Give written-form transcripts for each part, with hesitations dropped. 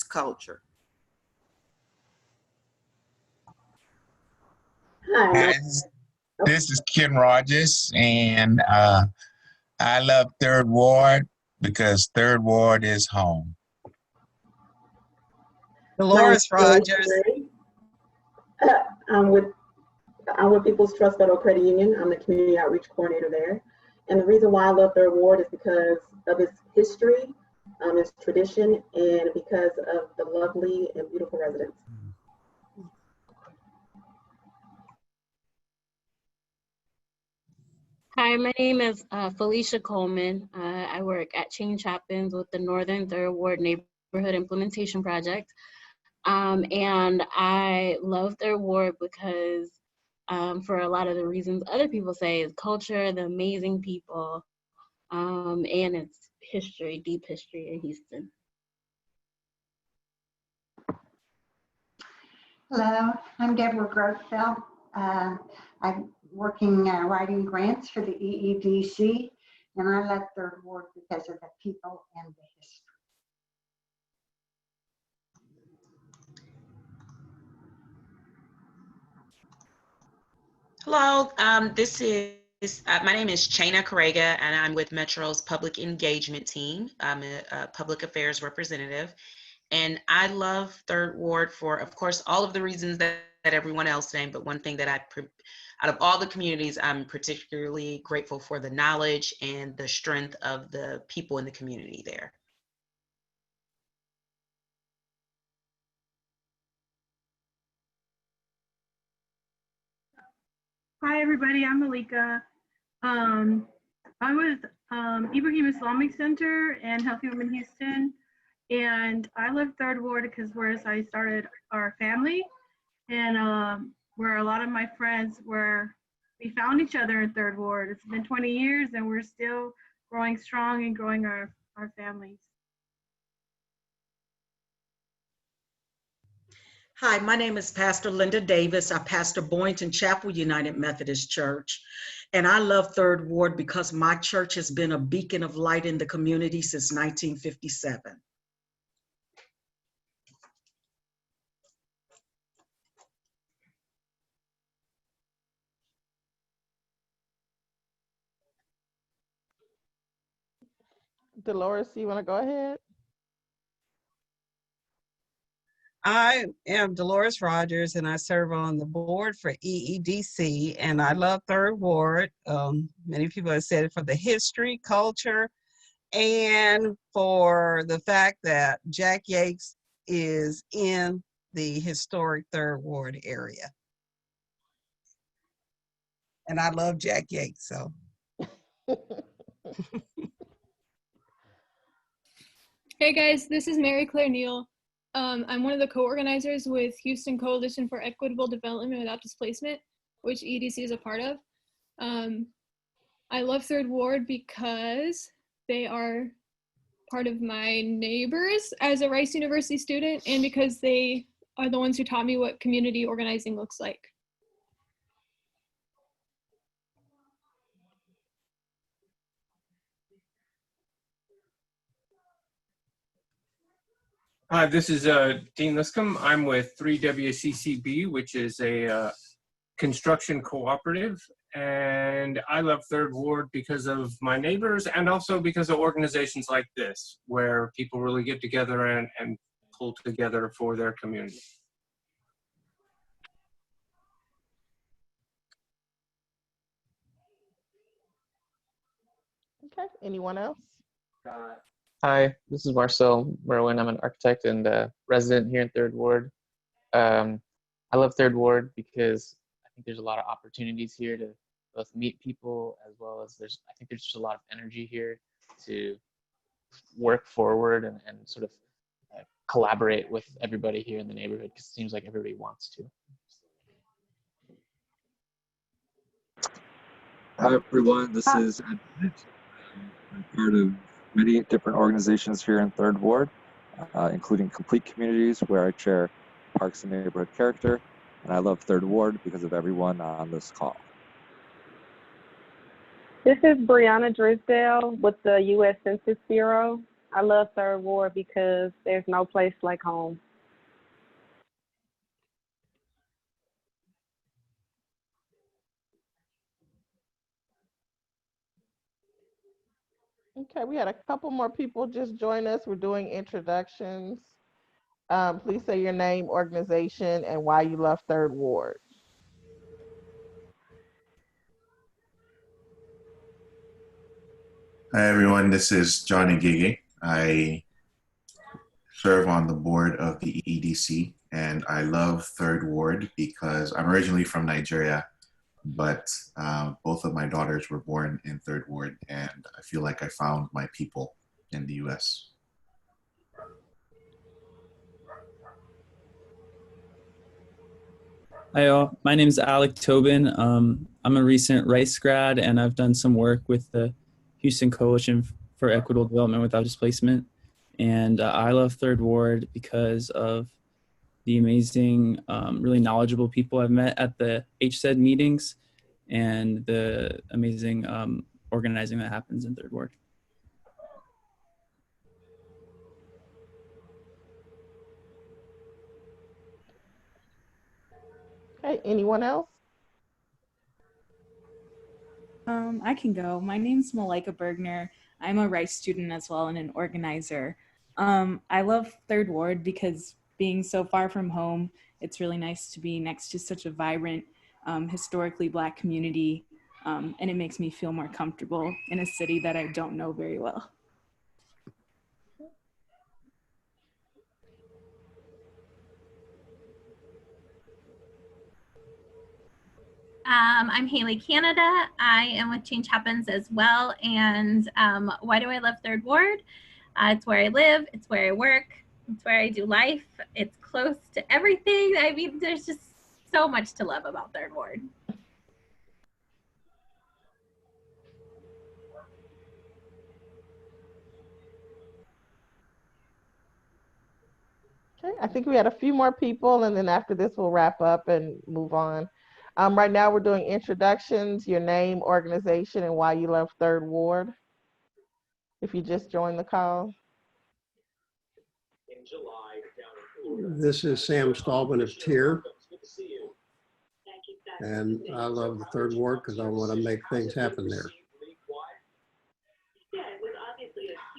culture. Hi, this is Ken Rogers, and I love Third Ward because Third Ward is home. Dolores Rogers. I'm with People's Trust Federal Credit Union. I'm the community outreach coordinator there. And the reason why I love Third Ward is because of its history, its tradition, and because of the lovely and beautiful residents. Hi, my name is Felicia Coleman. I work at Change Happens with the Northern Third Ward Neighborhood Implementation Project. And I love Third Ward because for a lot of the reasons other people say is culture, the amazing people, and its history, deep history in Houston. Hello, I'm Deborah Grotefeld. I'm working writing grants for the EEDC, and I love Third Ward because of the people and the history. Hello, my name is Chaina Correga, and I'm with Metro's Public Engagement Team. I'm a public affairs representative, and I love Third Ward for, of course, all of the reasons that everyone else named, but one thing that out of all the communities, I'm particularly grateful for the knowledge and the strength of the people in the community there. Hi everybody, I'm Malika. I'm with Ibrahim Islamic Center and Healthy Women Houston, and I love Third Ward because where I started our family, and where a lot of my friends we found each other in Third Ward. It's been 20 years and we're still growing strong and growing our families. Hi, my name is Pastor Linda Davis. I pastor Boynton Chapel United Methodist Church. And I love Third Ward because my church has been a beacon of light in the community since 1957. Dolores, you want to go ahead? I am Dolores Rogers, and I serve on the board for EEDC, and I love Third Ward. Many people have said it for the history, culture, and for the fact that Jack Yates is in the historic Third Ward area. And I love Jack Yates, so. Hey guys, this is Mary Claire Neal. I'm one of the co-organizers with Houston Coalition for Equitable Development Without Displacement, which EDC is a part of. I love Third Ward because they are part of my neighbors as a Rice University student, and because they are the ones who taught me what community organizing looks like. Hi, this is Dean Liscombe. I'm with 3WCCB, which is a construction cooperative. And I love Third Ward because of my neighbors and also because of organizations like this, where people really get together and pull together for their community. Okay, anyone else? Hi, this is Marcel Merwin. I'm an architect and resident here in Third Ward. I love Third Ward because I think there's a lot of opportunities here to both meet people, as well as I think there's just a lot of energy here to work forward and sort of collaborate with everybody here in the neighborhood, because it seems like everybody wants to. Hi everyone, this is Ed. I'm part of many different organizations here in Third Ward, including Complete Communities, where I chair Parks and Neighborhood Character, and I love Third Ward because of everyone on this call. This is Brianna Drisdale with the U.S. Census Bureau. I love Third Ward because there's no place like home. Okay, we had a couple more people just join us. We're doing introductions. Please say your name, organization, and why you love Third Ward. Hi everyone, this is Johnny Gigi. I serve on the board of the EEDC and I love Third Ward because I'm originally from Nigeria, but both of my daughters were born in Third Ward and I feel like I found my people in the US. Hi all, my name is Alec Tobin. I'm a recent Rice grad and I've done some work with the Houston Coalition for Equitable Development Without Displacement. And I love Third Ward because of the amazing, really knowledgeable people I've met at the HSED meetings and the amazing organizing that happens in Third Ward. Okay, anyone else? I can go. My name's Malika Bergner. I'm a Rice student as well and an organizer. I love Third Ward because being so far from home, it's really nice to be next to such a vibrant, historically Black community, and it makes me feel more comfortable in a city that I don't know very well. I'm Haley Kynetta. I am with Change Happens as well. And why do I love Third Ward? It's where I live, it's where I work, it's where I do life. It's close to everything. I mean, there's just so much to love about Third Ward. Okay, I think we had a few more people and then after this we'll wrap up and move on. Right now we're doing introductions, your name, organization, and why you love Third Ward. If you just joined the call. This is Sam Stallman of TIER. And I love the Third Ward because I want to make things happen there.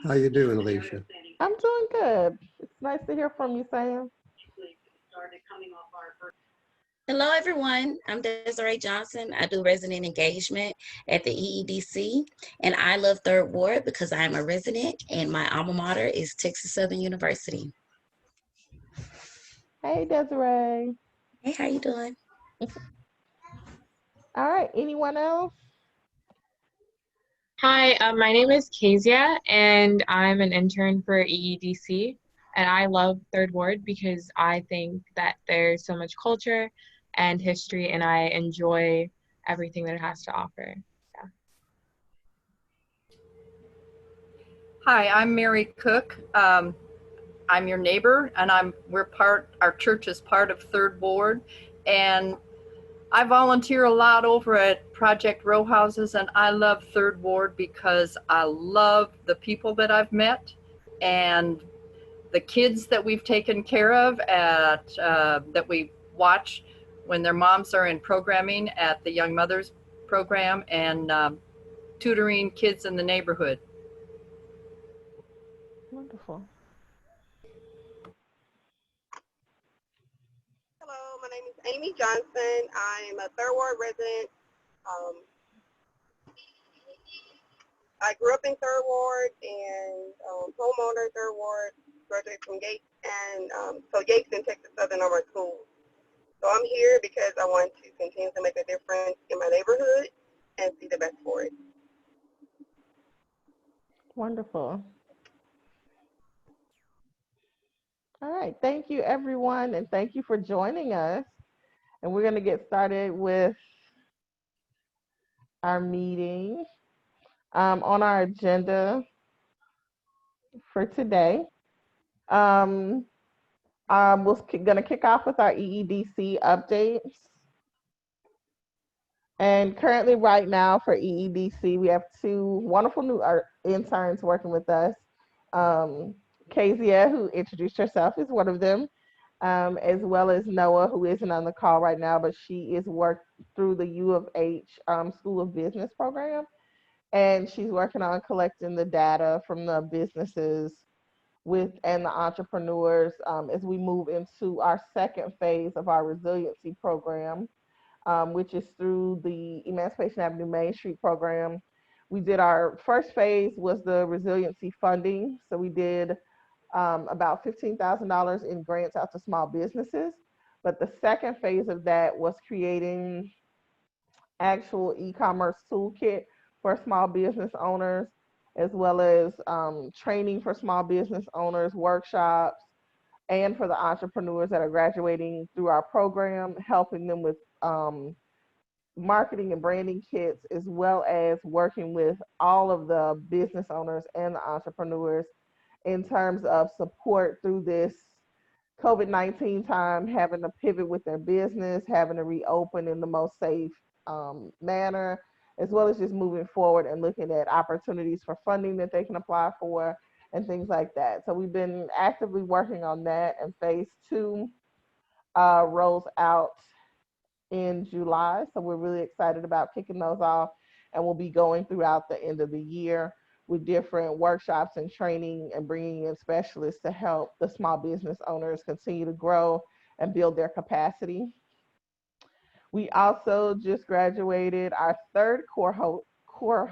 How you doing, Alicia? I'm doing good. It's nice to hear from you, Sam. Hello, everyone. I'm Desiree Johnson. I do resident engagement at the EEDC, and I love Third Ward because I am a resident, and my alma mater is Texas Southern University. Hey, Desiree. Hey, how you doing? All right, anyone else? Hi, my name is Kezia, and I'm an intern for EEDC, and I love Third Ward because I think that there's so much culture and history, and I enjoy everything that it has to offer. Yeah. Hi, I'm Mary Cook. I'm your neighbor, and our church is part of Third Ward, and I volunteer a lot over at Project Row Houses, and I love Third Ward because I love the people that I've met and the kids that we've taken care of that we watch when their moms are in programming at the Young Mothers program and tutoring kids in the neighborhood. Wonderful. Hello, my name is Amy Johnson. I'm a Third Ward resident. I grew up in Third Ward and homeowner Third Ward, graduated from Yates, and so Yates and Texas Southern are my schools. So I'm here because I want to continue to make a difference in my neighborhood and see the best for it. Wonderful. All right, thank you everyone, and thank you for joining us. And we're gonna get started with our meeting. On our agenda for today, we're gonna kick off with our EEDC updates. And currently right now for EEDC, we have two wonderful new interns working with us. Kezia, who introduced herself, is one of them, as well as Noah, who isn't on the call right now, but she is worked through the U of H School of Business program, and she's working on collecting the data from the businesses and the entrepreneurs as we move into our second phase of our resiliency program, which is through the Emancipation Avenue Main Street program. We did our first phase was the resiliency funding. So we did about $15,000 in grants out to small businesses. But the second phase of that was creating actual e-commerce toolkit for small business owners, as well as training for small business owners, workshops, and for the entrepreneurs that are graduating through our program, helping them with marketing and branding kits, as well as working with all of the business owners and the entrepreneurs in terms of support through this COVID-19 time, having to pivot with their business, having to reopen in the most safe manner, as well as just moving forward and looking at opportunities for funding that they can apply for and things like that. So we've been actively working on that, and phase 2 rolls out in July. So we're really excited about kicking those off, and we'll be going throughout the end of the year with different workshops and training and bringing in specialists to help the small business owners continue to grow and build their capacity. We also just graduated our third cohort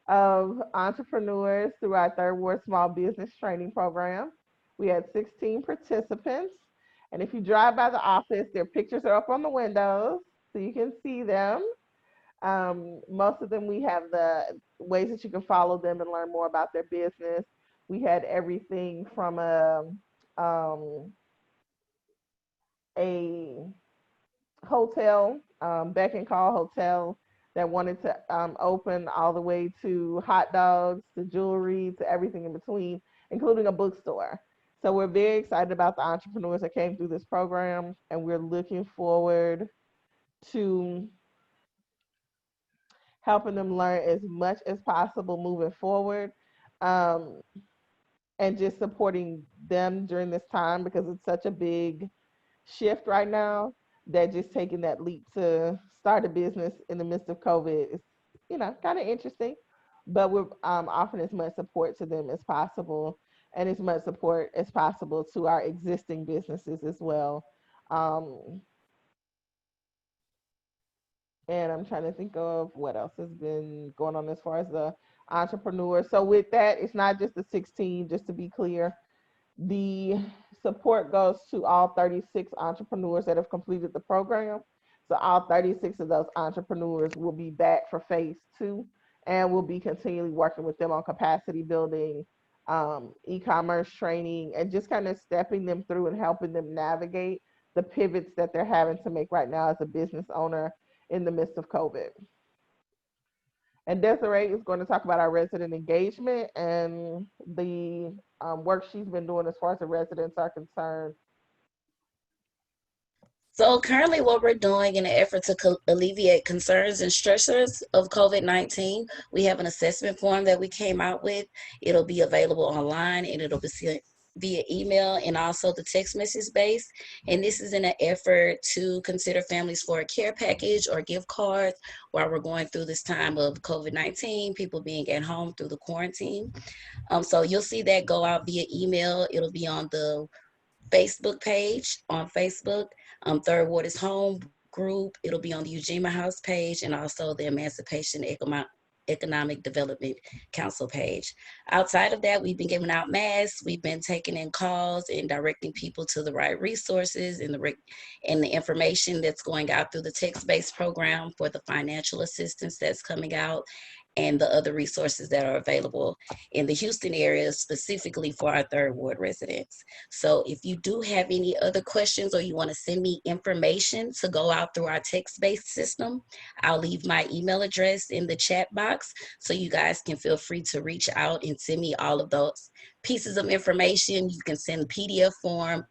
of entrepreneurs through our Third Ward Small Business Training Program. We had 16 participants. And if you drive by the office, their pictures are up on the windows so you can see them. Most of them, we have the ways that you can follow them and learn more about their business. We had everything from a hotel, Beck and Call Hotel, that wanted to open, all the way to hot dogs, to jewelry, to everything in between, including a bookstore. So we're very excited about the entrepreneurs that came through this program, and we're looking forward to helping them learn as much as possible moving forward, and just supporting them during this time, because it's such a big shift right now that just taking that leap to start a business in the midst of COVID is, kind of interesting. But we're offering as much support to them as possible, and as much support as possible to our existing businesses as well. And I'm trying to think of what else has been going on as far as the entrepreneurs. So with that, it's not just the 16, just to be clear. The support goes to all 36 entrepreneurs that have completed the program. So all 36 of those entrepreneurs will be back for phase 2, and we'll be continually working with them on capacity building, e-commerce training, and just kind of stepping them through and helping them navigate the pivots that they're having to make right now as a business owner in the midst of COVID. And Desiree is going to talk about our resident engagement and the work she's been doing as far as the residents are concerned. So currently what we're doing in an effort to alleviate concerns and stressors of COVID-19, we have an assessment form that we came out with. It'll be available online, and it'll be sent via email and also the text message base. And this is in an effort to consider families for a care package or gift cards while we're going through this time of COVID-19, people being at home through the quarantine. So you'll see that go out via email. It'll be on the Facebook page on Facebook, Third Ward is Home group. It'll be on the Ujima House page, and also the Emancipation Economic Development Council page. Outside of that, we've been giving out masks. We've been taking in calls and directing people to the right resources and the information that's going out through the text-based program for the financial assistance that's coming out, and the other resources that are available in the Houston area, specifically for our Third Ward residents. So if you do have any other questions, or you want to send me information to go out through our text-based system, I'll leave my email address in the chat box, so you guys can feel free to reach out and send me all of those pieces of information. You can send PDF form,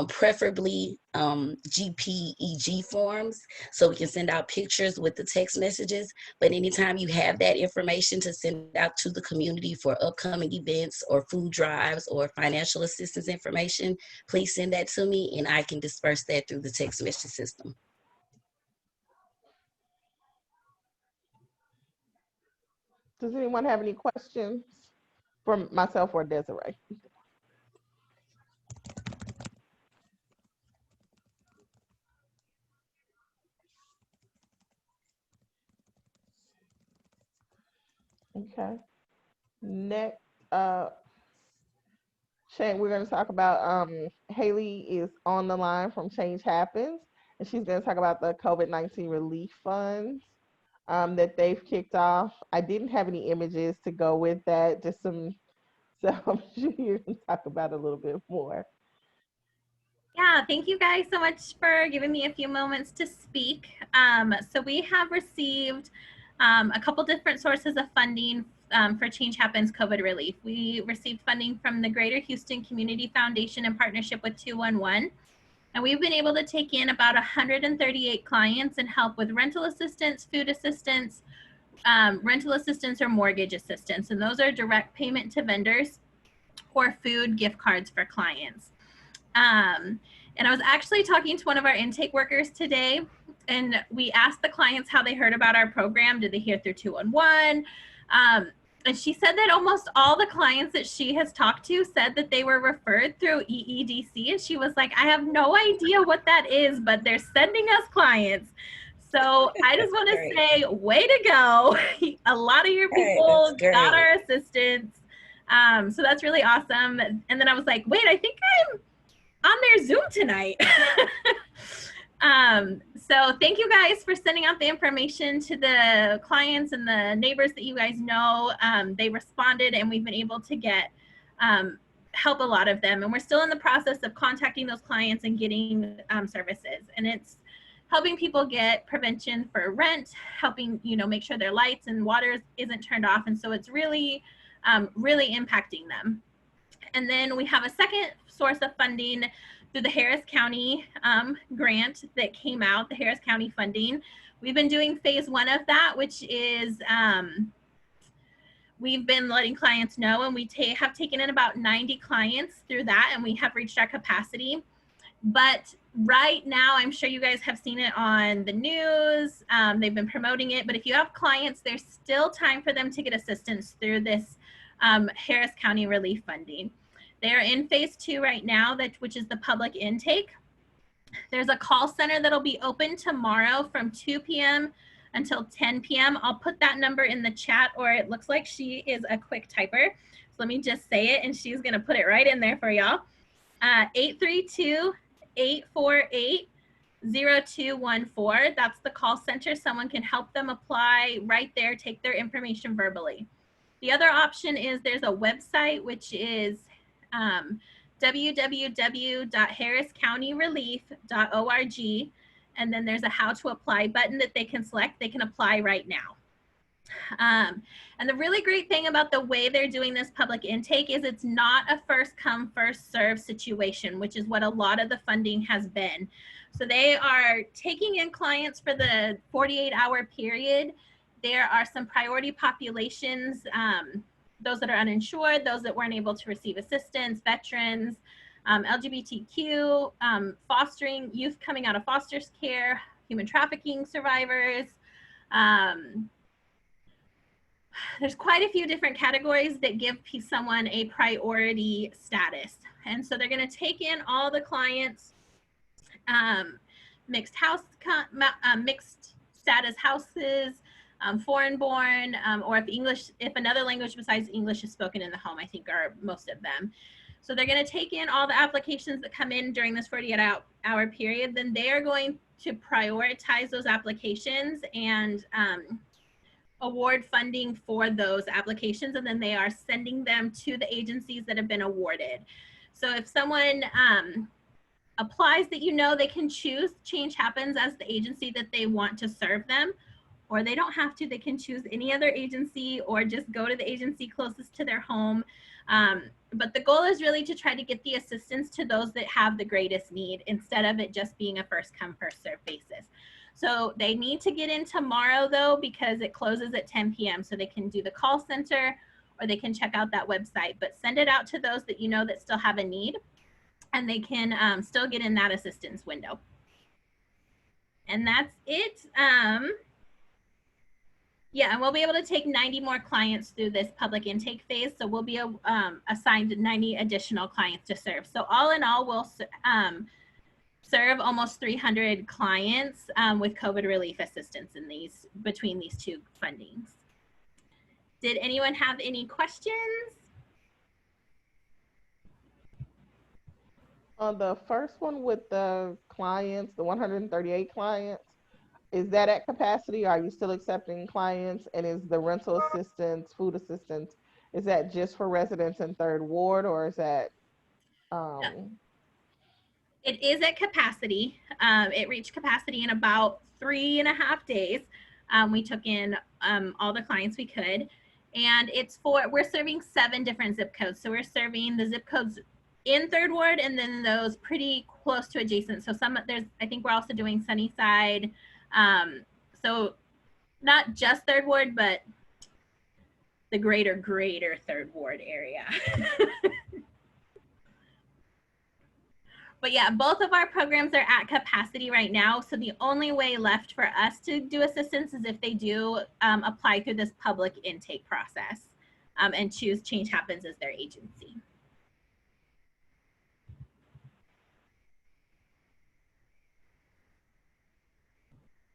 preferably GPEG forms, so we can send out pictures with the text messages. But anytime you have that information to send out to the community for upcoming events or food drives or financial assistance information, please send that to me and I can disperse that through the text message system. Does anyone have any questions for myself or Desiree? Okay. Next, Shane, we're going to talk about Haley is on the line from Change Happens, and she's going to talk about the COVID-19 relief funds that they've kicked off. I didn't have any images to go with that, just some, so I'm sure you can talk about it a little bit more. Yeah, thank you guys so much for giving me a few moments to speak. So we have received a couple different sources of funding for Change Happens COVID relief. We received funding from the Greater Houston Community Foundation in partnership with 211. And we've been able to take in about 138 clients and help with rental assistance, food assistance, rental assistance or mortgage assistance. And those are direct payment to vendors or food gift cards for clients. And I was actually talking to one of our intake workers today, and we asked the clients how they heard about our program. Did they hear through 211? And she said that almost all the clients that she has talked to said that they were referred through EEDC. And she was like, I have no idea what that is, but they're sending us clients. So I just want to say, way to go. A lot of your people got our assistance. So that's really awesome. And then I was like, wait, I think I'm on their Zoom tonight. So thank you guys for sending out the information to the clients and the neighbors that you guys know. They responded and we've been able to get help a lot of them. And we're still in the process of contacting those clients and getting services. And it's helping people get prevention for rent, helping, you know, make sure their lights and water isn't turned off. And so it's really, really impacting them. And then we have a second source of funding through the Harris County grant that came out, the Harris County funding. We've been doing phase 1 of that, which is we've been letting clients know, and we have taken in about 90 clients through that, and we have reached our capacity. But right now, I'm sure you guys have seen it on the news. They've been promoting it, but if you have clients, there's still time for them to get assistance through this Harris County relief funding. They're in phase 2 right now, which is the public intake. There's a call center that'll be open tomorrow from 2 p.m. until 10 p.m. I'll put that number in the chat, or it looks like she is a quick typer. So let me just say it, and she's gonna put it right in there for y'all. 832-848-0214. That's the call center. Someone can help them apply right there, take their information verbally. The other option is there's a website, which is www.harriscountyrelief.org, and then there's a how to apply button that they can select. They can apply right now. And the really great thing about the way they're doing this public intake is it's not a first come, first serve situation, which is what a lot of the funding has been. So they are taking in clients for the 48-hour period. There are some priority populations, those that are uninsured, those that weren't able to receive assistance, veterans, LGBTQ, fostering, youth coming out of foster care, human trafficking survivors. There's quite a few different categories that give someone a priority status. And so they're going to take in all the clients, mixed status houses, foreign born, or if another language besides English is spoken in the home, I think are most of them. So they're going to take in all the applications that come in during this 48-hour period. Then they are going to prioritize those applications and award funding for those applications. And then they are sending them to the agencies that have been awarded. So if someone applies that, you know, they can choose Change Happens as the agency that they want to serve them, or they don't have to. They can choose any other agency or just go to the agency closest to their home. But the goal is really to try to get the assistance to those that have the greatest need instead of it just being a first come, first serve basis. So they need to get in tomorrow though, because it closes at 10 p.m. So they can do the call center or they can check out that website, but send it out to those that you know that still have a need, and they can still get in that assistance window. And that's it. Yeah, and we'll be able to take 90 more clients through this public intake phase. So we'll be assigned 90 additional clients to serve. So all in all, we'll serve almost 300 clients with COVID relief assistance in between these two fundings. Did anyone have any questions? On the first one with the clients, the 138 clients, is that at capacity? Are you still accepting clients? And is the rental assistance, food assistance, is that just for residents in Third Ward, or is that? It is at capacity. It reached capacity in about 3.5 days. We took in all the clients we could, and we're serving 7 different zip codes. So we're serving the zip codes in Third Ward and then those pretty close to adjacent. So I think we're also doing Sunnyside. So not just Third Ward, but the greater Third Ward area. But yeah, both of our programs are at capacity right now. So the only way left for us to do assistance is if they do apply through this public intake process and choose Change Happens as their agency.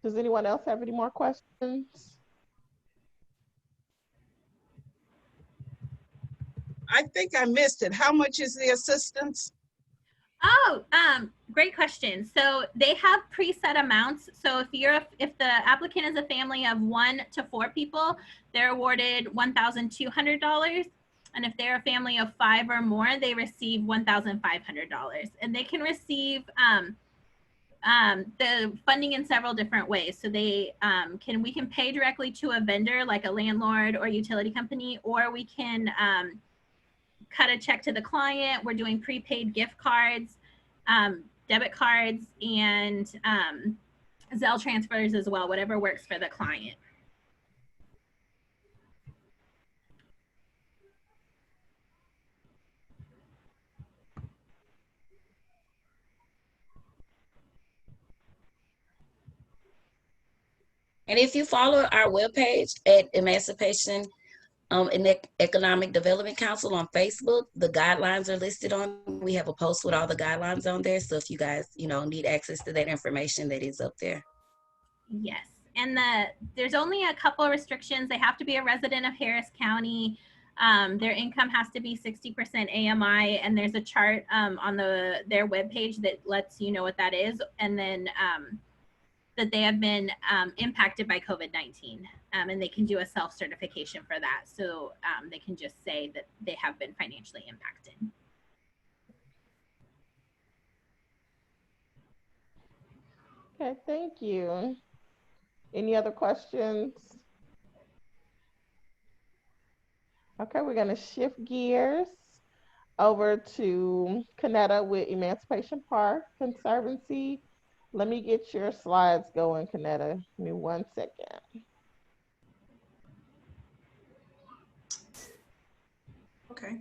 Does anyone else have any more questions? I think I missed it. How much is the assistance? Oh, great question. So they have preset amounts. So if the applicant is a family of 1 to 4 people, they're awarded $1,200. And if they're a family of 5 or more, they receive $1,500. And they can receive the funding in several different ways. So we can pay directly to a vendor like a landlord or utility company, or we can cut a check to the client. We're doing prepaid gift cards, debit cards, and Zelle transfers as well, whatever works for the client. And if you follow our webpage at Emancipation and Economic Development Council on Facebook, the guidelines are listed on. We have a post with all the guidelines on there. So if you guys, need access to that information, that is up there. Yes, and there's only a couple of restrictions. They have to be a resident of Harris County. Their income has to be 60% AMI, and there's a chart on their webpage that lets you know what that is, and then that they have been impacted by COVID-19, and they can do a self-certification for that. So they can just say that they have been financially impacted. Okay, thank you. Any other questions? Okay, we're gonna shift gears over to Kynetta with Emancipation Park Conservancy. Let me get your slides going, Kynetta. Give me 1 second. Okay.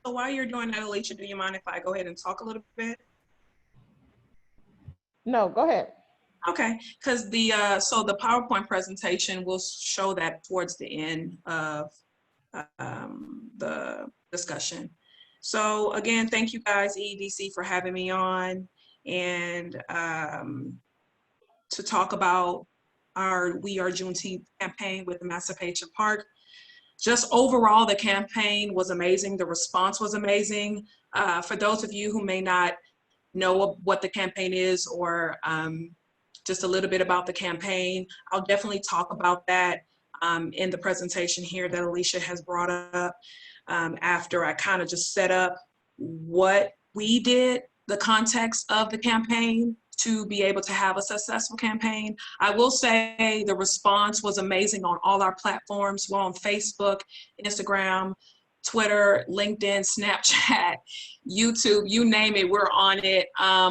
So while you're doing that, Alicia, do you mind if I go ahead and talk a little bit? No, go ahead. Okay, because so the PowerPoint presentation will show that towards the end of the discussion. So again, thank you guys, EEDC, for having me on and to talk about our We Are Juneteenth campaign with Emancipation Park. Just overall, the campaign was amazing. The response was amazing. For those of you who may not know what the campaign is or just a little bit about the campaign, I'll definitely talk about that in the presentation here that Alicia has brought up after I kind of just set up what we did, the context of the campaign to be able to have a successful campaign. I will say the response was amazing on all our platforms. We're on Facebook, Instagram, Twitter, LinkedIn, Snapchat, YouTube, you name it, we're on it.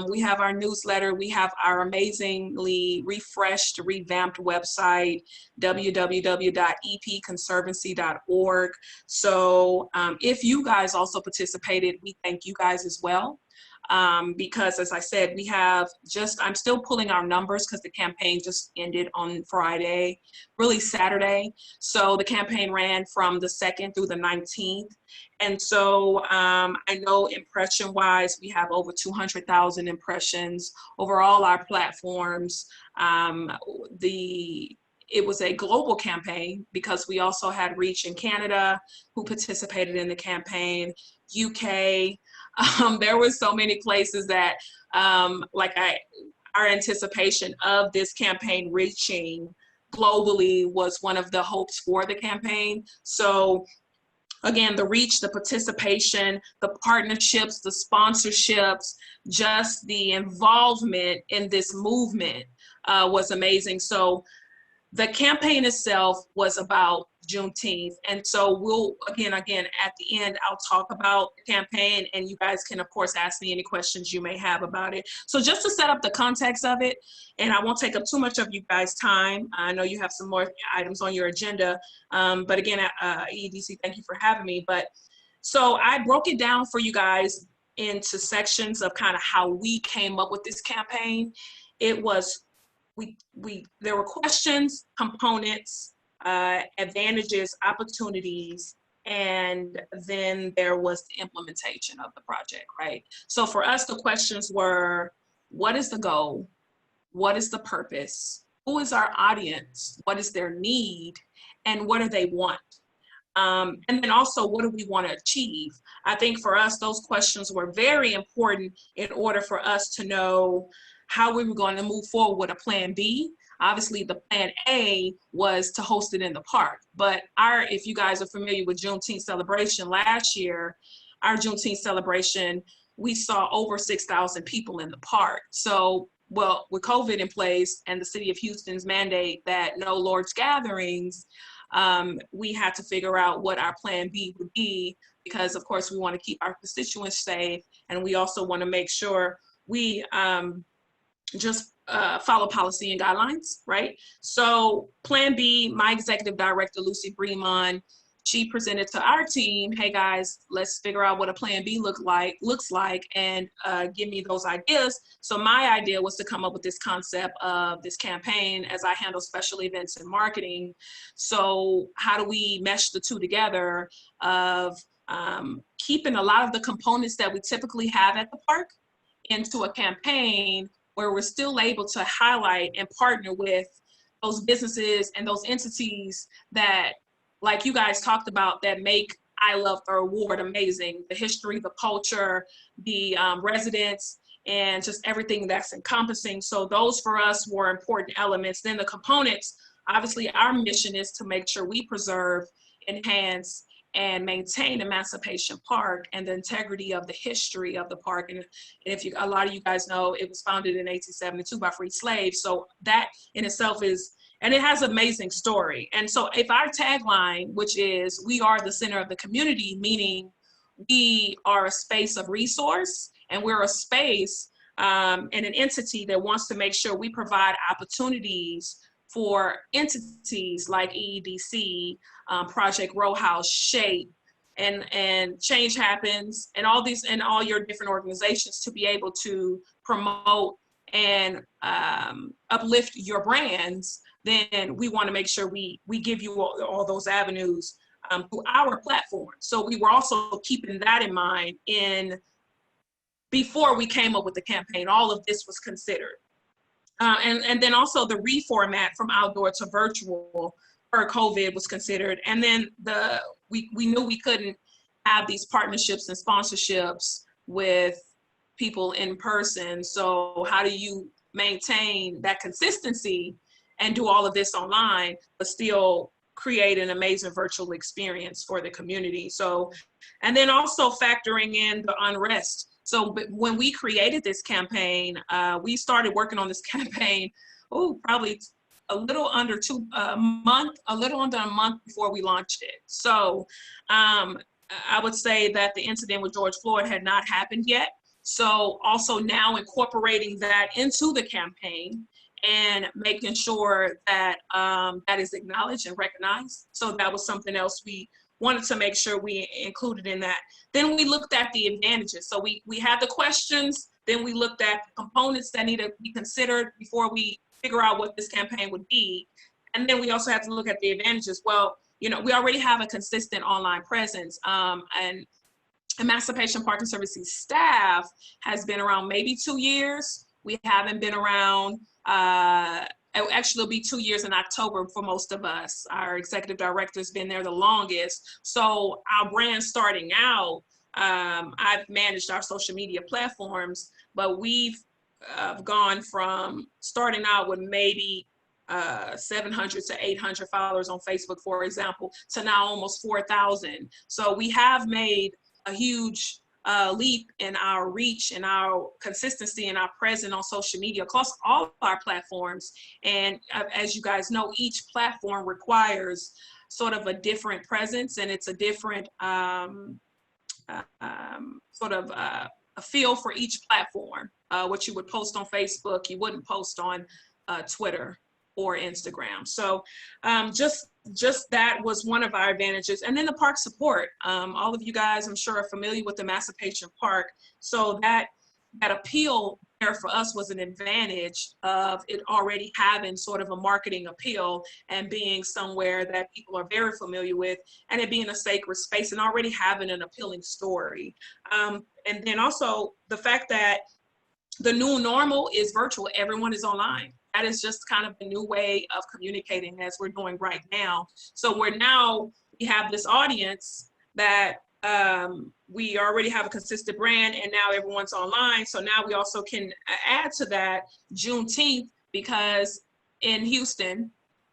We have our newsletter. We have our amazingly refreshed, revamped website, www.epconservancy.org. So if you guys also participated, we thank you guys as well. Because as I said, we have I'm still pulling our numbers because the campaign just ended on Friday, really Saturday. So the campaign ran from the 2nd through the 19th. And so I know impression wise, we have over 200,000 impressions over all our platforms. It was a global campaign because we also had reach in Canada who participated in the campaign, UK. There were so many places that our anticipation of this campaign reaching globally was one of the hopes for the campaign. So again, the reach, the participation, the partnerships, the sponsorships, just the involvement in this movement was amazing. So the campaign itself was about Juneteenth. And so we'll, again, at the end, I'll talk about the campaign and you guys can, of course, ask me any questions you may have about it. So just to set up the context of it, and I won't take up too much of you guys' time. I know you have some more items on your agenda. But again, EEDC, thank you for having me. But so I broke it down for you guys into sections of kind of how we came up with this campaign. It was there were questions, components, advantages, opportunities, and then there was the implementation of the project, right? So for us, the questions were, what is the goal? What is the purpose? Who is our audience? What is their need? And what do they want? And then also, what do we want to achieve? I think for us, those questions were very important in order for us to know how we were going to move forward with a plan B. Obviously, the plan A was to host it in the park. But if you guys are familiar with Juneteenth celebration last year, our Juneteenth celebration, we saw over 6,000 people in the park. So, well, with COVID in place and the city of Houston's mandate that no large gatherings, we had to figure out what our plan B would be because, of course, we want to keep our constituents safe. And we also want to make sure we just follow policy and guidelines, right? So plan B, my executive director, Lucy Bremon, she presented to our team, hey guys, let's figure out what a plan B looks like and give me those ideas. So my idea was to come up with this concept of this campaign as I handle special events and marketing. So how do we mesh the two together of keeping a lot of the components that we typically have at the park into a campaign where we're still able to highlight and partner with those businesses and those entities that, like you guys talked about, that make I Love Third Ward amazing. The history, the culture, the residents, and just everything that's encompassing. So those for us were important elements. Then the components, obviously our mission is to make sure we preserve, enhance, and maintain Emancipation Park and the integrity of the history of the park. And if a lot of you guys know, it was founded in 1872 by free slaves. So that in itself is, and it has an amazing story. And so if our tagline, which is, we are the center of the community, meaning we are a space of resource and we're a space and an entity that wants to make sure we provide opportunities for entities like EEDC, Project Row House, SHAPE, and Change Happens, and all these, and all your different organizations to be able to promote and uplift your brands, then we want to make sure we give you all those avenues through our platform. So we were also keeping that in mind before we came up with the campaign. All of this was considered. And then also the reformat from outdoor to virtual for COVID was considered. And then we knew we couldn't have these partnerships and sponsorships with people in person. So how do you maintain that consistency and do all of this online, but still create an amazing virtual experience for the community. So, and then also factoring in the unrest. So when we created this campaign, we started working on this campaign, probably a little under a little under a month before we launched it. So I would say that the incident with George Floyd had not happened yet. So also now incorporating that into the campaign and making sure that that is acknowledged and recognized. So that was something else we wanted to make sure we included in that. Then we looked at the advantages. So we had the questions, then we looked at the components that need to be considered before we figure out what this campaign would be. And then we also have to look at the advantages. Well, you know, we already have a consistent online presence, and Emancipation Park Conservancy staff has been around maybe 2 years. We haven't been around, actually it'll be 2 years in October for most of us. Our executive director's been there the longest. So our brand starting out, I've managed our social media platforms, but we've gone from starting out with maybe 700 to 800 followers on Facebook, for example, to now almost 4,000. So we have made a huge leap in our reach and our consistency and our presence on social media across all of our platforms. And as you guys know, each platform requires sort of a different presence, and it's a different sort of a feel for each platform. What you would post on Facebook, you wouldn't post on Twitter or Instagram. So just that was one of our advantages. And then the park support. All of you guys, I'm sure, are familiar with the Emancipation Park. So that appeal there for us was an advantage of it already having sort of a marketing appeal and being somewhere that people are very familiar with, and it being a sacred space and already having an appealing story. And then also the fact that the new normal is virtual. Everyone is online. That is just kind of the new way of communicating as we're doing right now. So we have this audience that we already have a consistent brand, and now everyone's online. So now we also can add to that Juneteenth, because in Houston,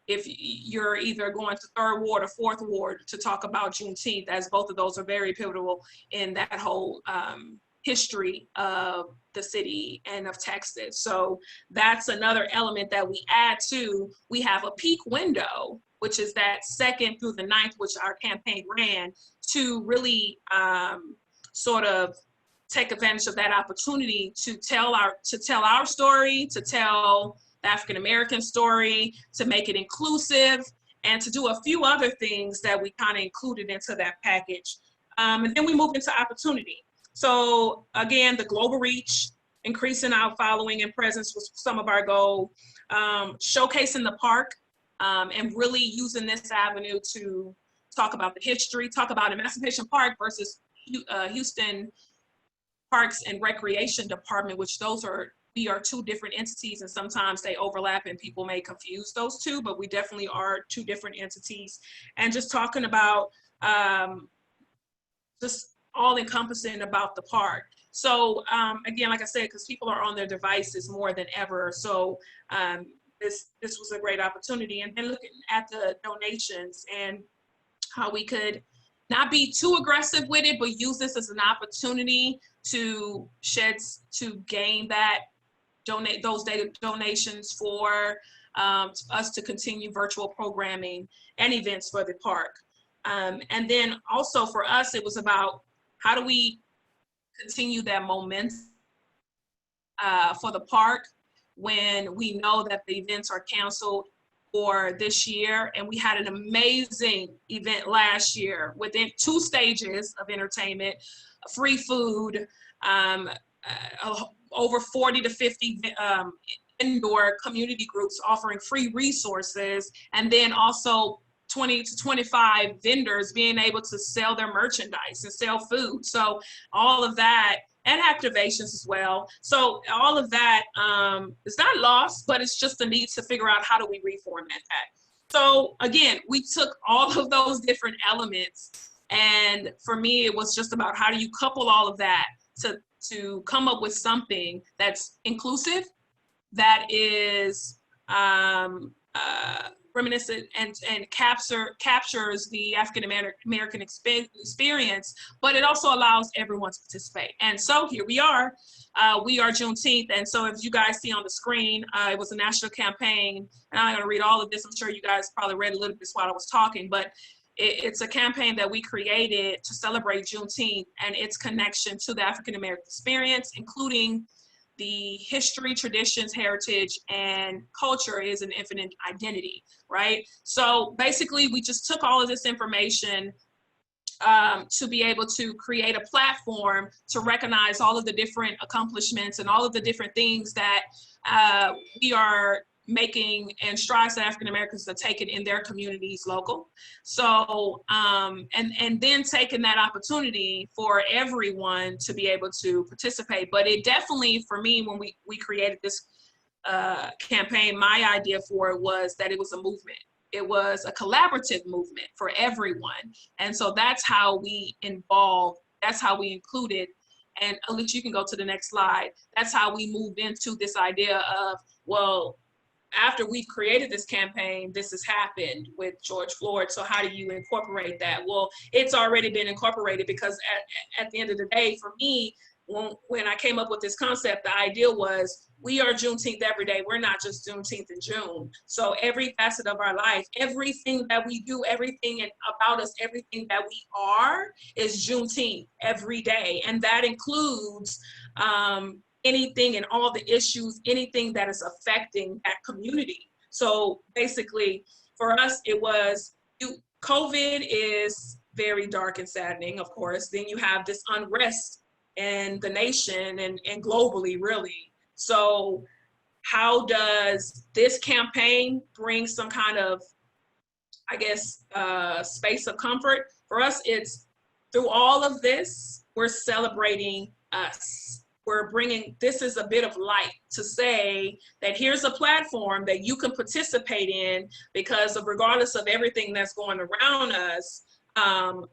if you're either going to 3rd Ward or 4th Ward to talk about Juneteenth, as both of those are very pivotal in that whole history of the city and of Texas. So that's another element that we add to. We have a peak window, which is that 2nd through the 9th, which our campaign ran, to really sort of take advantage of that opportunity to tell our story, to tell the African American story, to make it inclusive, and to do a few other things that we kind of included into that package. And then we moved into opportunity. So again, the global reach, increasing our following and presence was some of our goal. Showcasing the park and really using this avenue to talk about the history, talk about Emancipation Park versus Houston Parks and Recreation Department, which we are 2 different entities, and sometimes they overlap and people may confuse those two, but we definitely are 2 different entities. And just talking about just all encompassing about the park. So again, like I said, because people are on their devices more than ever. So this was a great opportunity. And then looking at the donations and how we could not be too aggressive with it, but use this as an opportunity to gain that, donate those data donations for us to continue virtual programming and events for the park. And then also for us, it was about how do we continue that momentum for the park when we know that the events are canceled for this year. And we had an amazing event last year within 2 stages of entertainment, free food, over 40 to 50 indoor community groups offering free resources, and then also 20 to 25 vendors being able to sell their merchandise and sell food. So all of that, and activations as well. So all of that is not lost, but it's just a need to figure out how do we reformat that. So again, we took all of those different elements, and for me, it was just about how do you couple all of that to come up with something that's inclusive, that is reminiscent and captures the African American experience, but it also allows everyone to participate. And so here we are Juneteenth. And so as you guys see on the screen, it was a national campaign, and I'm not gonna read all of this. I'm sure you guys probably read a little bit while I was talking, but it's a campaign that we created to celebrate Juneteenth and its connection to the African American experience, including the history, traditions, heritage, and culture is an infinite identity, right? So basically, we just took all of this information to be able to create a platform to recognize all of the different accomplishments and all of the different things that we are making and strides that African Americans are taking in their communities local. So, and then taking that opportunity for everyone to be able to participate. But it definitely, for me, when we created this campaign, my idea for it was that it was a movement. It was a collaborative movement for everyone. And so that's how we included, and Alicia, you can go to the next slide. That's how we moved into this idea of, well, after we've created this campaign, this has happened with George Floyd. So how do you incorporate that? Well, it's already been incorporated, because at the end of the day, for me, when I came up with this concept, the idea was we are Juneteenth every day. We're not just Juneteenth in June. So every facet of our life, everything that we do, everything about us, everything that we are is Juneteenth every day. And that includes anything and all the issues, anything that is affecting that community. So basically, for us, it was, COVID is very dark and saddening, of course. Then you have this unrest in the nation and globally, really. So how does this campaign bring some kind of, I guess, space of comfort? For us, it's through all of this, we're celebrating us. We're bringing, this is a bit of light to say that here's a platform that you can participate in, because of, regardless of everything that's going around us,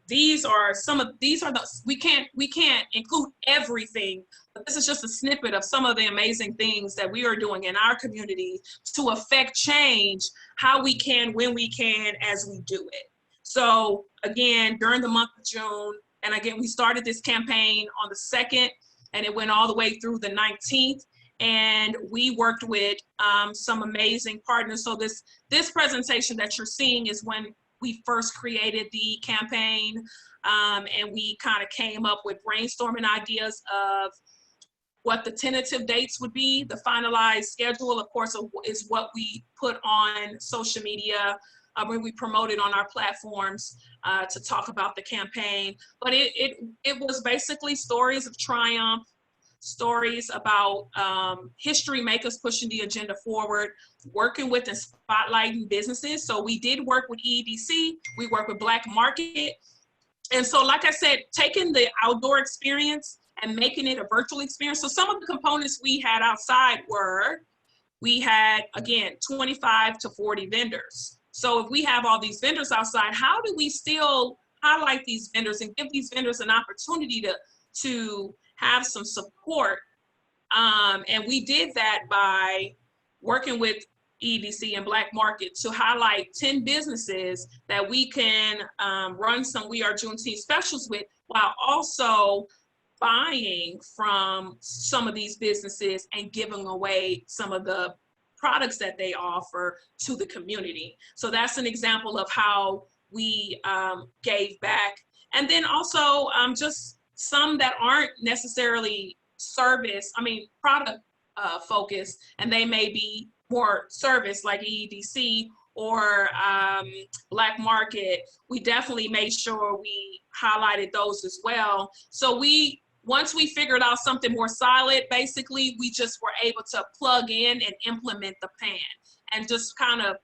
these are the, we can't include everything, but this is just a snippet of some of the amazing things that we are doing in our community to affect change, how we can, when we can, as we do it. So again, during the month of June, and again, we started this campaign on the 2nd, and it went all the way through the 19th. And we worked with some amazing partners. So this presentation that you're seeing is when we first created the campaign, and we kind of came up with brainstorming ideas of what the tentative dates would be. The finalized schedule, of course, is what we put on social media, when we promoted on our platforms to talk about the campaign. But it was basically stories of triumph, stories about history makers pushing the agenda forward, working with and spotlighting businesses. So we did work with EEDC, we work with Black Market. And so, like I said, taking the outdoor experience and making it a virtual experience. So some of the components we had outside were, we had, again, 25 to 40 vendors. So if we have all these vendors outside, how do we still highlight these vendors and give these vendors an opportunity to have some support? And we did that by working with EEDC and Black Market to highlight 10 businesses that we can run some We Are Juneteenth specials with, while also buying from some of these businesses and giving away some of the products that they offer to the community. So that's an example of how we gave back. And then also just some that aren't necessarily product focused, and they may be more service, like EEDC or Black Market. We definitely made sure we highlighted those as well. So once we figured out something more solid, basically, we just were able to plug in and implement the plan, and just kind of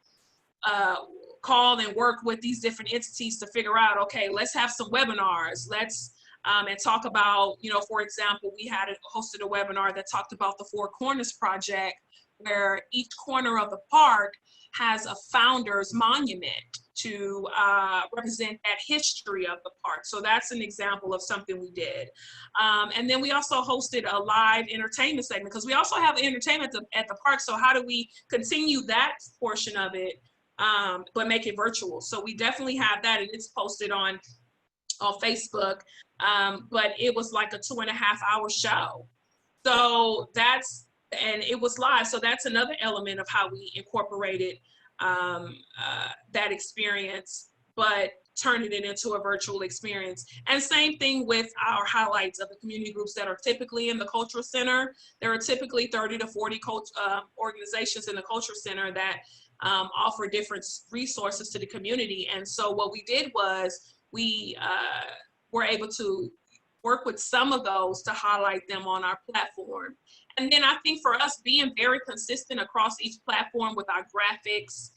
call and work with these different entities to figure out, okay, let's have some webinars. Let's and talk about, for example, we hosted a webinar that talked about the Four Corners Project, where each corner of the park has a founder's monument to represent that history of the park. So that's an example of something we did. And then we also hosted a live entertainment segment, because we also have entertainment at the park. So how do we continue that portion of it but make it virtual. So we definitely have that, and it's posted on Facebook. But it was like a 2.5-hour show. So and it was live. So that's another element of how we incorporated that experience, but turning it into a virtual experience. And same thing with our highlights of the community groups that are typically in the cultural center. There are typically 30 to 40 organizations in the cultural center that offer different resources to the community. And so what we did was we were able to work with some of those to highlight them on our platform. And then I think for us, being very consistent across each platform with our graphics,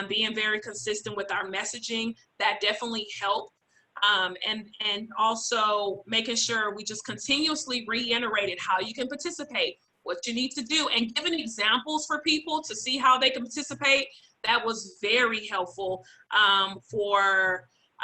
being very consistent with our messaging, that definitely helped. And also making sure we just continuously reiterated how you can participate, what you need to do, and giving examples for people to see how they can participate. That was very helpful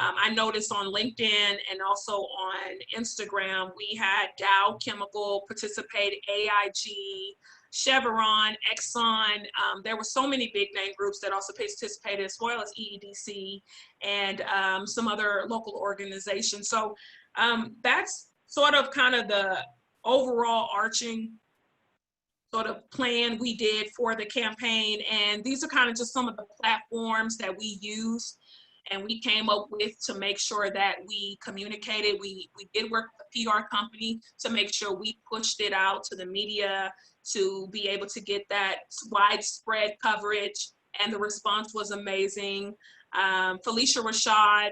I noticed on LinkedIn and also on Instagram, we had Dow Chemical participate, AIG, Chevron, Exxon. There were so many big name groups that also participated, as well as EEDC and some other local organizations. So that's sort of kind of the overall arching sort of plan we did for the campaign. And these are kind of just some of the platforms that we use and we came up with to make sure that we communicated. We did work with a PR company to make sure we pushed it out to the media to be able to get that widespread coverage, and the response was amazing. Felicia Rashad,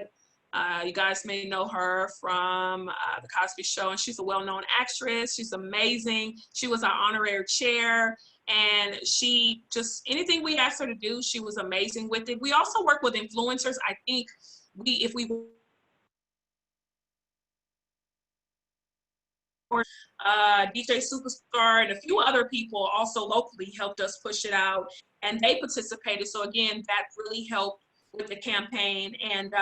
you guys may know her from The Cosby Show, and she's a well-known actress. She's amazing. She was our honorary chair, and she just, anything we asked her to do, she was amazing with it. We also work with influencers. I think if we DJ Superstar and a few other people also locally helped us push it out, and they participated. So again, that really helped with the campaign. And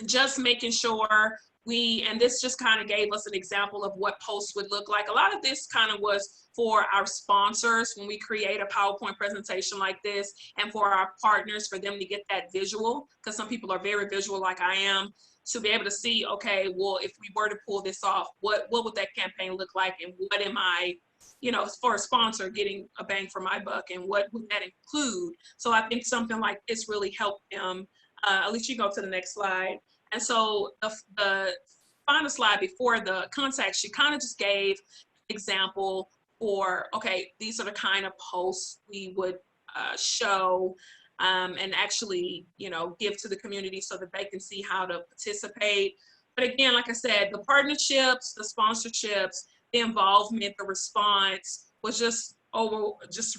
just making sure and this just kind of gave us an example of what posts would look like. A lot of this kind of was for our sponsors when we create a PowerPoint presentation like this, and for our partners, for them to get that visual, because some people are very visual like I am, to be able to see, okay, well, if we were to pull this off, what would that campaign look like, and what am I, for a sponsor, getting a bang for my buck, and what would that include? So I think something like this really helped them. At least you go to the next slide. And so the final slide before the contact, she kind of just gave an example for, okay, these are the kind of posts we would show and actually, give to the community so that they can see how to participate. But again, like I said, the partnerships, the sponsorships, the involvement, the response was just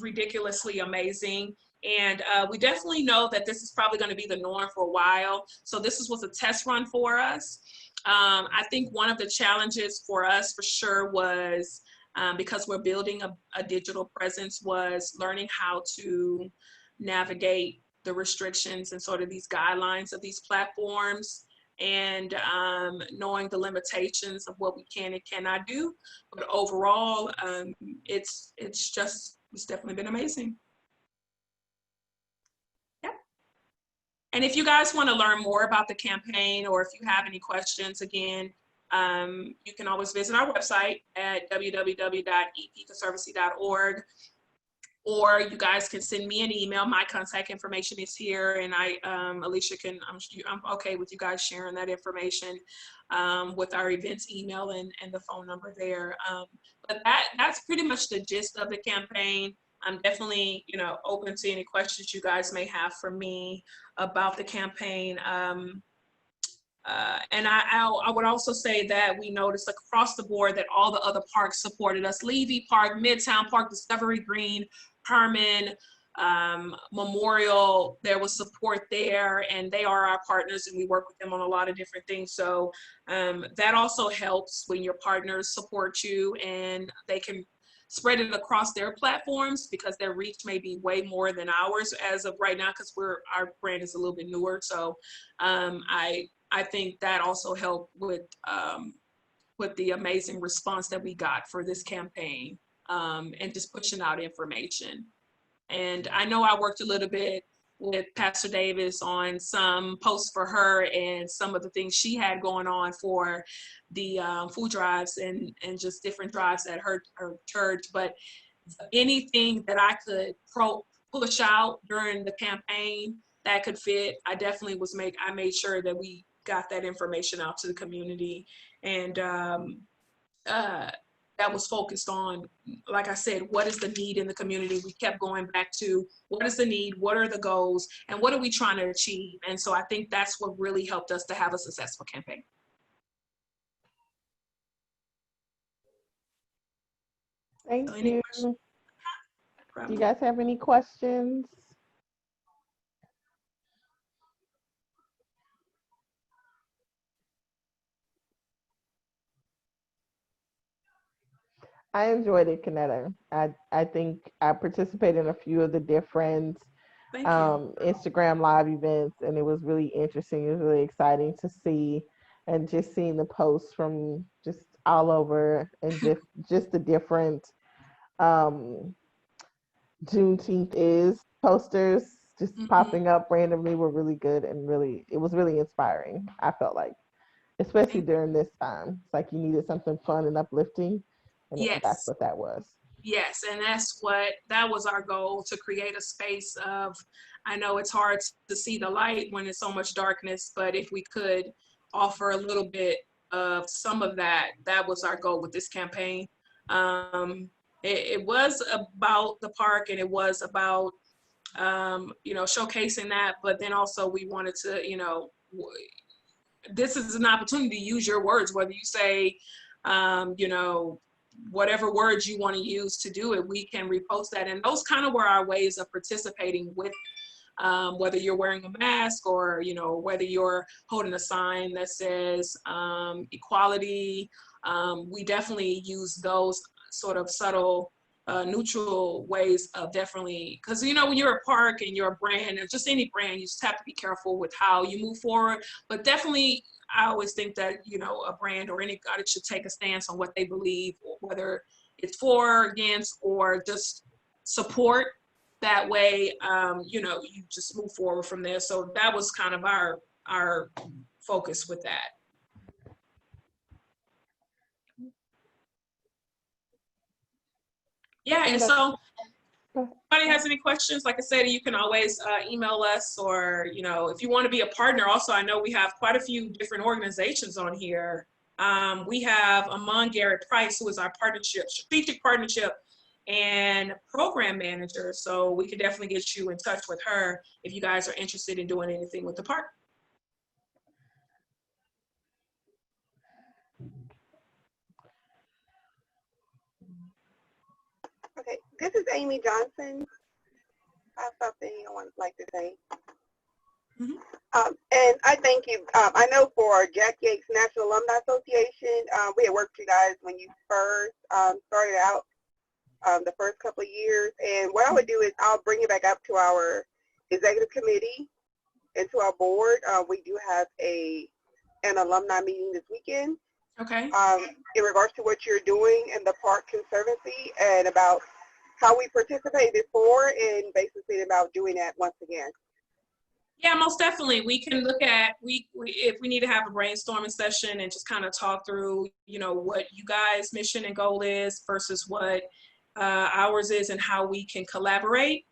ridiculously amazing. And we definitely know that this is probably going to be the norm for a while. So this was a test run for us. I think one of the challenges for us for sure was, because we're building a digital presence, was learning how to navigate the restrictions and sort of these guidelines of these platforms, and knowing the limitations of what we can and cannot do. But overall, it's definitely been amazing. And if you guys want to learn more about the campaign, or if you have any questions, again, you can always visit our website at www.epconservancy.org, or you guys can send me an email. My contact information is here, and Alicia I'm okay with you guys sharing that information with our events email and the phone number there. But that's pretty much the gist of the campaign. I'm definitely, open to any questions you guys may have for me about the campaign. And I would also say that we noticed across the board that all the other parks supported us. Levy Park, Midtown Park, Discovery Green, Herman, Memorial, there was support there, and they are our partners, and we work with them on a lot of different things. So that also helps when your partners support you, and they can spread it across their platforms, because their reach may be way more than ours as of right now, because our brand is a little bit newer. So I think that also helped with the amazing response that we got for this campaign, and just pushing out information. And I know I worked a little bit with Pastor Davis on some posts for her and some of the things she had going on for the food drives and just different drives at her church. But anything that I could push out during the campaign that could fit, I definitely I made sure that we got that information out to the community. And that was focused on, like I said, what is the need in the community? We kept going back to what is the need, what are the goals, and what are we trying to achieve? And so I think that's what really helped us to have a successful campaign. Thank So you. questions? Do you guys have any questions? I enjoyed it, Kynetta. I think I participated in a few of the different Instagram live events, and it was really interesting. It was really exciting to see, and just seeing the posts from just all over, and just the different Juneteenth is posters just popping up randomly were really good, and it was really inspiring. I felt like, especially during this time, it's like you needed something fun and uplifting. And that's what that was. Yes, and that was our goal, to create a space of, I know it's hard to see the light when there's so much darkness, but if we could offer a little bit of some of that, that was our goal with this campaign. It was about the park, and it was about, showcasing that, but then also we wanted to, this is an opportunity to use your words, whether you say, whatever words you want to use to do it, we can repost that. And those kind of were our ways of participating with, whether you're wearing a mask or, whether you're holding a sign that says equality. We definitely use those sort of subtle, neutral ways of definitely, because, when you're a park and you're a brand, or just any brand, you just have to be careful with how you move forward. But definitely, I always think that, a brand or anybody should take a stance on what they believe, whether it's for, against, or just support. That way, you just move forward from there. So that was kind of our focus with that. Yeah, and so if anybody has any questions, like I said, you can always email us, or, if you want to be a partner. Also, I know we have quite a few different organizations on here. We have Amon Garrett Price, who is our strategic partnership and program manager. So we can definitely get you in touch with her if you guys are interested in doing anything with the park. Okay, this is Amy Johnson. I have something I would like to say. And I thank you. I know for Jack Yates National Alumni Association, we had worked with you guys when you first started out, the first couple of years. And what I would do is I'll bring it back up to our executive committee and to our board. We do have an alumni meeting this weekend. Okay. In regards to what you're doing in the Park Conservancy, and about how we participated before, and basically about doing that once again. Yeah, most definitely. We can look at, if we need to have a brainstorming session and just kind of talk through, what you guys' mission and goal is versus what ours is, and how we can collaborate.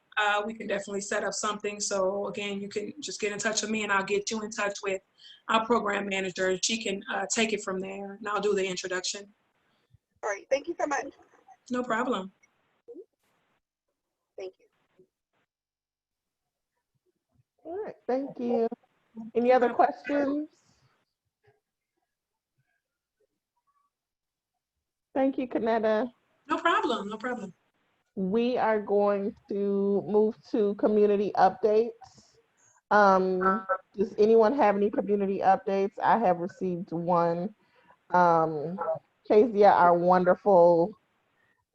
We can definitely set up something. So again, you can just get in touch with me, and I'll get you in touch with our program manager. She can take it from there, and I'll do the introduction. All right, thank you so much. No problem. Thank you. All right, thank you. Any other questions? Thank you, Kynetta. No problem, no problem. We are going to move to community updates. Does anyone have any community updates? I have received one. Kezia, our wonderful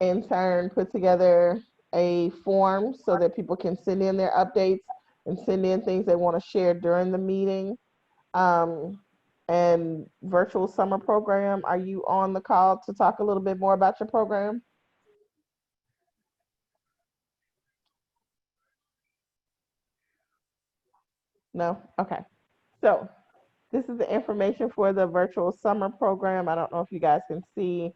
intern, put together a form so that people can send in their updates and send in things they want to share during the meeting. And virtual summer program, are you on the call to talk a little bit more about your program? No? Okay. So this is the information for the virtual summer program. I don't know if you guys can see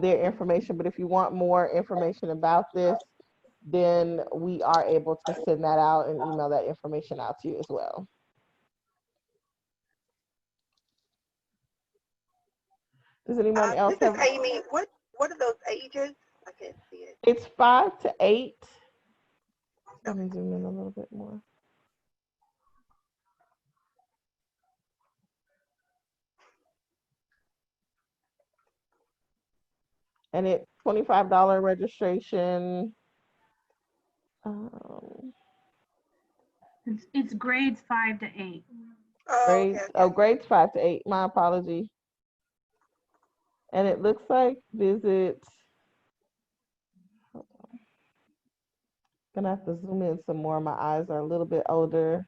their information, but if you want more information about this, then we are able to send that out and email that information out to you as well. Does anyone else This is have? Amy. What are those ages? I can't see it. It's 5 to 8. Let me zoom in a little bit more. And it's $25 registration. It's grades 5 to 8. Grades 5 to 8. My apology. And it looks like visits. Gonna have to zoom in some more. My eyes are a little bit older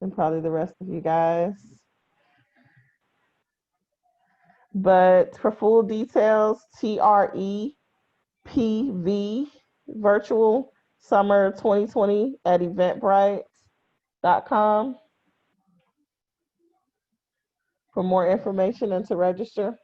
than probably the rest of you guys. But for full details, TREPV Virtual Summer 2020 at eventbrite.com for more information and to register.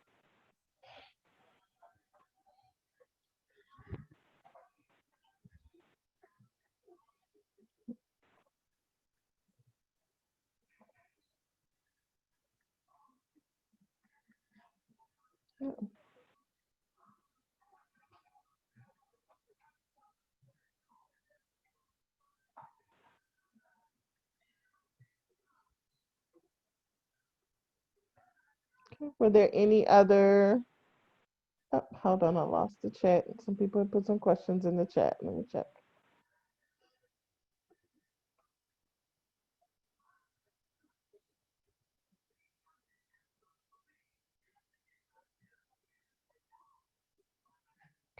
Were there any other? Oh, hold on, I lost the chat. Some people have put some questions in the chat. Let me check.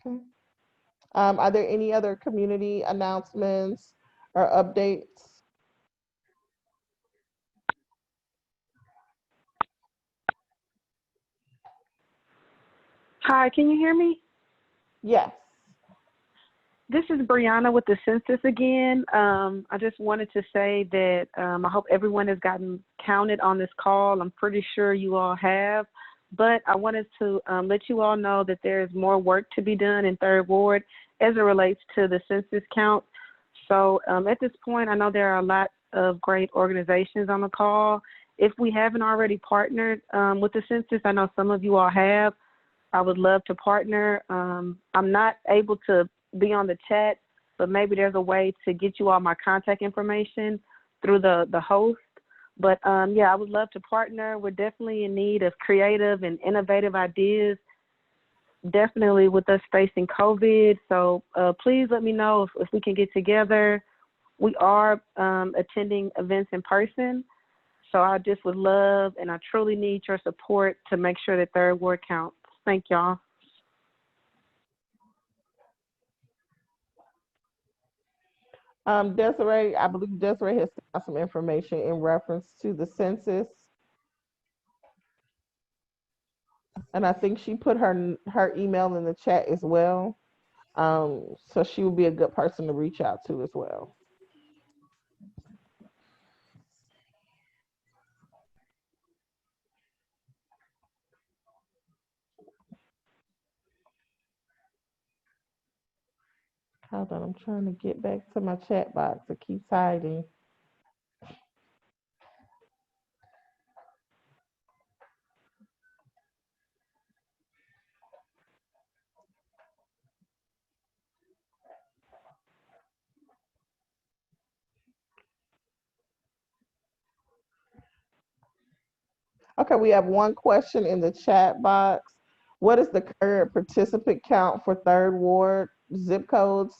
Okay. Are there any other community announcements or updates? Hi, can you hear me? Yes. This is Brianna with the census again. I just wanted to say that I hope everyone has gotten counted on this call. I'm pretty sure you all have, but I wanted to let you all know that there is more work to be done in Third Ward as it relates to the census count. So at this point, I know there are a lot of great organizations on the call. If we haven't already partnered with the census, I know some of you all have. I would love to partner. I'm not able to be on the chat, but maybe there's a way to get you all my contact information through the host. But yeah, I would love to partner. We're definitely in need of creative and innovative ideas, definitely with us facing COVID. So please let me know if we can get together. We are attending events in person. So I just would love, and I truly need your support to make sure that Third Ward counts. Thank y'all. Desiree, I believe Desiree has got some information in reference to the census. And I think she put her email in the chat as well. So she would be a good person to reach out to as well. Hold on, I'm trying to get back to my chat box. It keeps hiding. Okay, we have one question in the chat box. What is the current participant count for Third Ward? Zip codes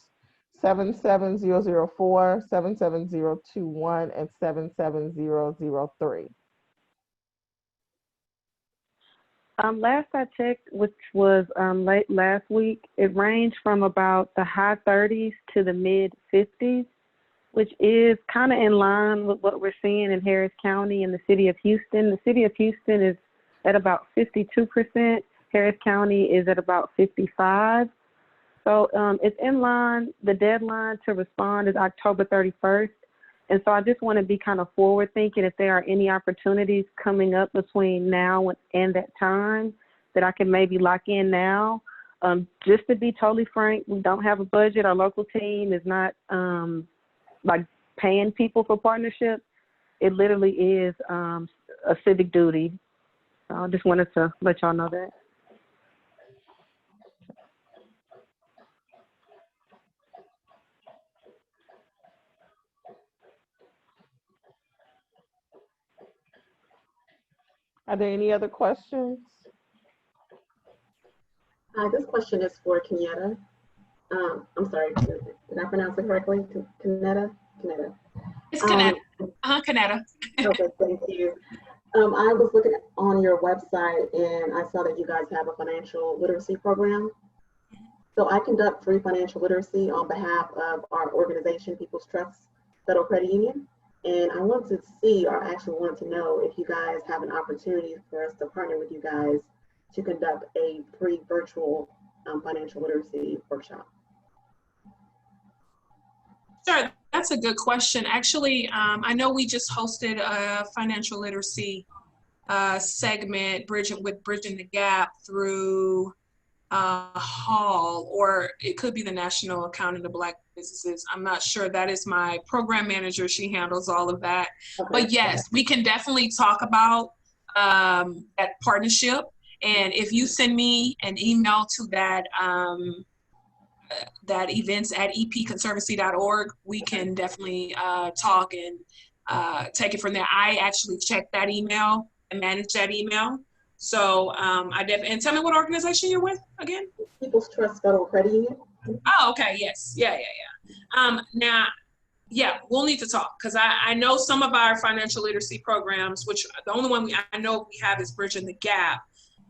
77004, 77021, and 77003. Last I checked, which was late last week, it ranged from about the high 30s to the mid 50s, which is kind of in line with what we're seeing in Harris County and the city of Houston. The city of Houston is at about 52%. Harris County is at about 55%. So it's in line. The deadline to respond is October 31st. And so I just want to be kind of forward thinking if there are any opportunities coming up between now and that time that I can maybe lock in now. Just to be totally frank, we don't have a budget. Our local team is not like paying people for partnerships. It literally is a civic duty. So I just wanted to let y'all know that. Are there any other questions? This question is for Kynetta. I'm sorry, did I pronounce it correctly? Kynetta? Kynetta. It's Kynetta. Kynetta. Okay, thank you. I was looking on your website and I saw that you guys have a financial literacy program. So I conduct free financial literacy on behalf of our organization, People's Trust Federal Credit Union. And I want to see, or actually want to know, if you guys have an opportunity for us to partner with you guys to conduct a free virtual financial literacy workshop. Sure, that's a good question. Actually, I know we just hosted a financial literacy segment, Bridging the Gap, through Hall, or it could be the National Accounting of Black Businesses. I'm not sure. That is my program manager. She handles all of that. Okay. But yes, we can definitely talk about that partnership. And if you send me an email to that that events@epconservancy.org, we can definitely talk and take it from there. I actually check that email and manage that email. So and tell me what organization you're with again? People's Trust Federal Credit Union. Oh, okay, yes, yeah. Now, yeah, we'll need to talk because I know some of our financial literacy programs, which the only one I know we have is Bridging the Gap.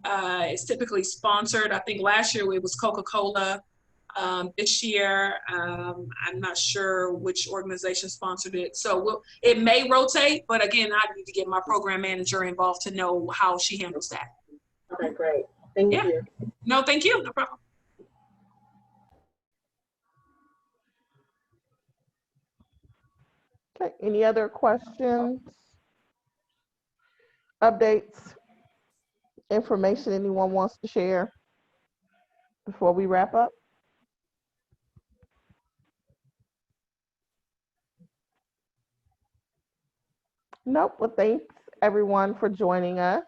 It's typically sponsored. I think last year it was Coca-Cola. This year, I'm not sure which organization sponsored it. So it may rotate, but again, I need to get my program manager involved to know how she handles that. Okay, great. Thank you. No, thank you. No problem. Okay, any other questions? Updates? Information anyone wants to share before we wrap up? Nope. Well, thanks everyone for joining us.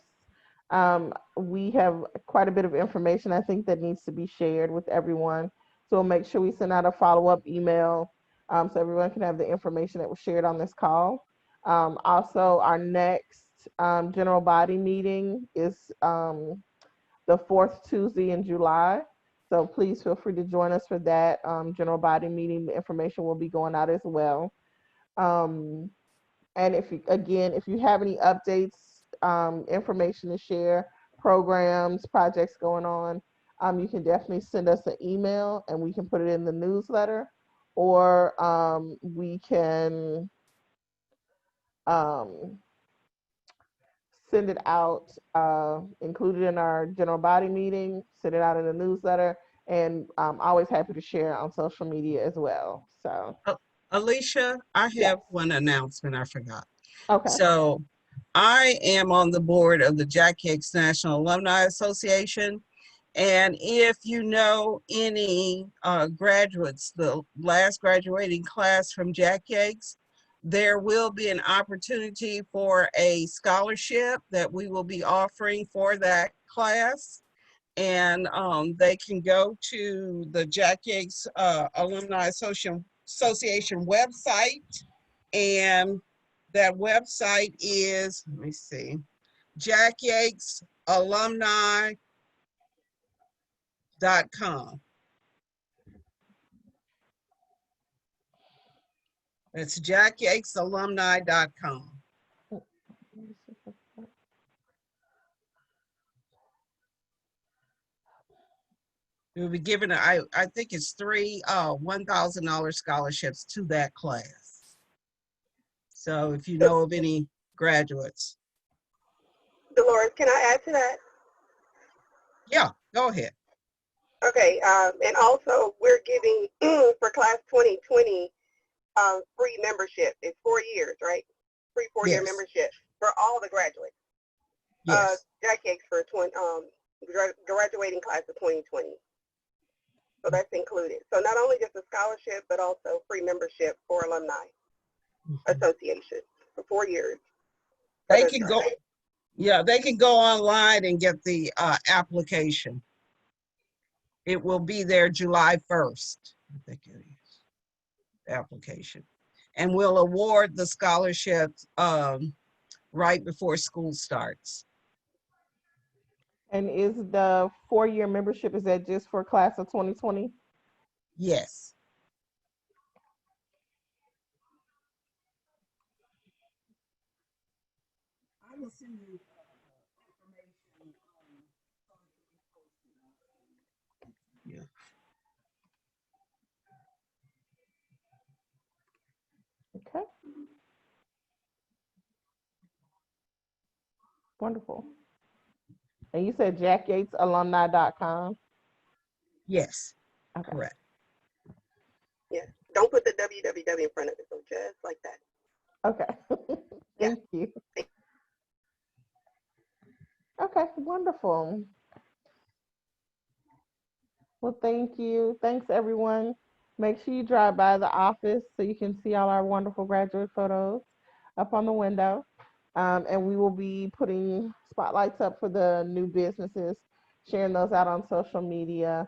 We have quite a bit of information I think that needs to be shared with everyone. So we'll make sure we send out a follow-up email so everyone can have the information that was shared on this call. Also, our next general body meeting is the 4th Tuesday in July. So please feel free to join us for that general body meeting. The information will be going out as well. And if you have any updates, information to share, programs, projects going on, you can definitely send us an email and we can put it in the newsletter, or we can send it out, include it in our general body meeting, send it out in the newsletter, and I'm always happy to share on social media as well. So. Alicia, I have one announcement I forgot. Okay. So I am on the board of the Jack Yates National Alumni Association. And if you know any graduates, the last graduating class from Jack Yates, there will be an opportunity for a scholarship that we will be offering for that class. And they can go to the Jack Yates Alumni Association website, and that website is, let me see, jackyyatesalumni.com. That's jackyyatesalumni.com. We'll be giving, I think it's 3 $1,000 scholarships to that class. So if you know of any graduates. Dolores, can I add to that? Yeah, go ahead. Okay, and also we're giving for class 2020, free membership. It's 4 years, right? Free 4-year Yes. membership for all the graduates. Yes. Jack Yates for graduating class of 2020. So that's included. So not only just a scholarship, but also free membership for alumni association for 4 years. They can go, yeah, they can go online and get the application. It will be there July 1st, I think it is, the application. And we'll award the scholarships right before school starts. And is the 4-year membership, is that just for class of 2020? Yes. I will send you information. Yeah. Okay. Wonderful. And you said JackYatesAlumni.com? Yes, okay. Correct. Yeah, don't put the www in front of it, so just like that. Okay, thank you. Okay, wonderful. Well, thank you. Thanks, everyone. Make sure you drive by the office so you can see all our wonderful graduate photos up on the window. And we will be putting spotlights up for the new businesses, sharing those out on social media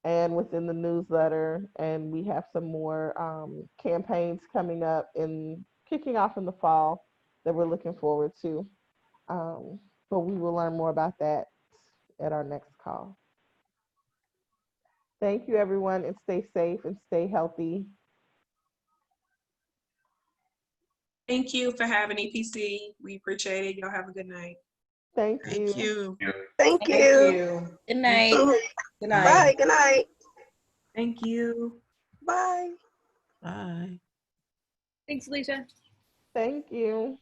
and within the newsletter. And we have some more campaigns coming up and kicking off in the fall that we're looking forward to. But we will learn more about that at our next call. Thank you, everyone, and stay safe and stay healthy. Thank you for having EPC. We appreciate it. Y'all have a good night. Thank Thank you. Thank you. Good night. Good night. Bye. Good night. Thank you. Bye. Bye. Thanks, Alicia. Thank you.